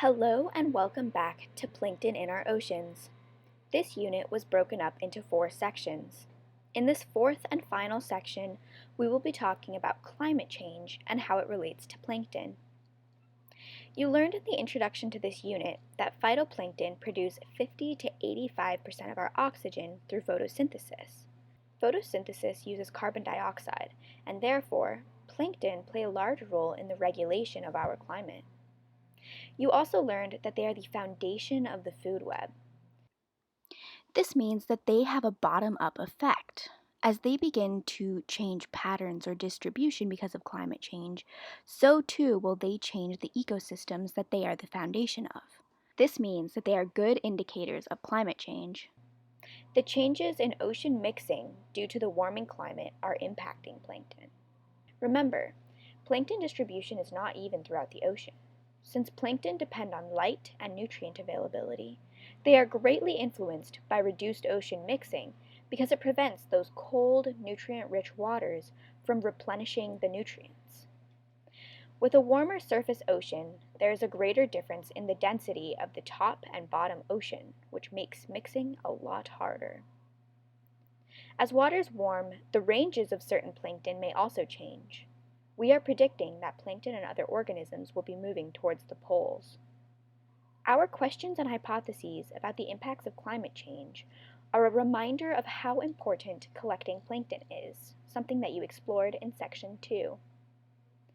Hello and welcome back to Plankton in our Oceans. This unit was broken up into 4 sections. In this fourth and final section, we will be talking about climate change and how it relates to plankton. You learned in the introduction to this unit that phytoplankton produce 50 to 85% of our oxygen through photosynthesis. Photosynthesis uses carbon dioxide, and therefore, plankton play a large role in the regulation of our climate. You also learned that they are the foundation of the food web. This means that they have a bottom-up effect. As they begin to change patterns or distribution because of climate change, so too will they change the ecosystems that they are the foundation of. This means that they are good indicators of climate change. The changes in ocean mixing due to the warming climate are impacting plankton. Remember, plankton distribution is not even throughout the ocean. Since plankton depend on light and nutrient availability, they are greatly influenced by reduced ocean mixing because it prevents those cold, nutrient-rich waters from replenishing the nutrients. With a warmer surface ocean, there is a greater difference in the density of the top and bottom ocean, which makes mixing a lot harder. As waters warm, the ranges of certain plankton may also change. We are predicting that plankton and other organisms will be moving towards the poles. Our questions and hypotheses about the impacts of climate change are a reminder of how important collecting plankton is, something that you explored in Section 2.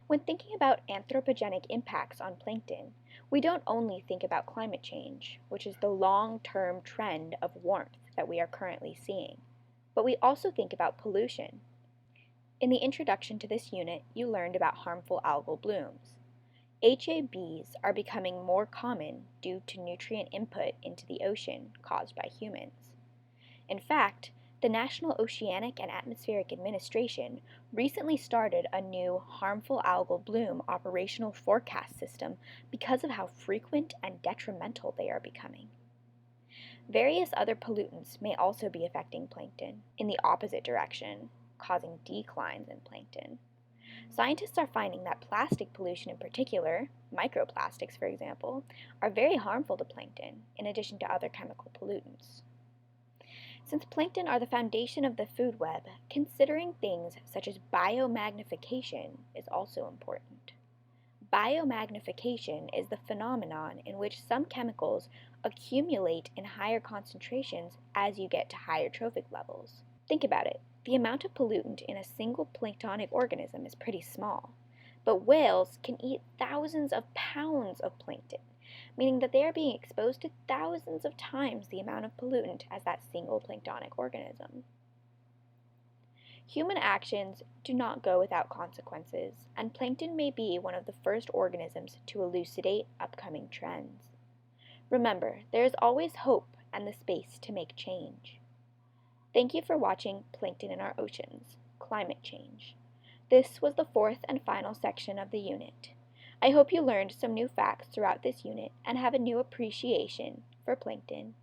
When thinking about anthropogenic impacts on plankton, we don't only think about climate change, which is the long-term trend of warmth that we are currently seeing, but we also think about pollution. In the introduction to this unit, you learned about harmful algal blooms. HABs are becoming more common due to nutrient input into the ocean caused by humans. In fact, the National Oceanic and Atmospheric Administration recently started a new harmful algal bloom operational forecast system because of how frequent and detrimental they are becoming. Various other pollutants may also be affecting plankton in the opposite direction, causing declines in plankton. Scientists are finding that plastic pollution in particular, microplastics for example, are very harmful to plankton in addition to other chemical pollutants. Since plankton are the foundation of the food web, considering things such as biomagnification is also important. Biomagnification is the phenomenon in which some chemicals accumulate in higher concentrations as you get to higher trophic levels. Think about it. The amount of pollutant in a single planktonic organism is pretty small, but whales can eat thousands of pounds of plankton, meaning that they are being exposed to thousands of times the amount of pollutant as that single planktonic organism. Human actions do not go without consequences, and plankton may be one of the first organisms to elucidate upcoming trends. Remember, there is always hope and the space to make change. Thank you for watching Plankton in Our Oceans, Climate Change. This was the fourth and final section of the unit. I hope you learned some new facts throughout this unit and have a new appreciation for plankton.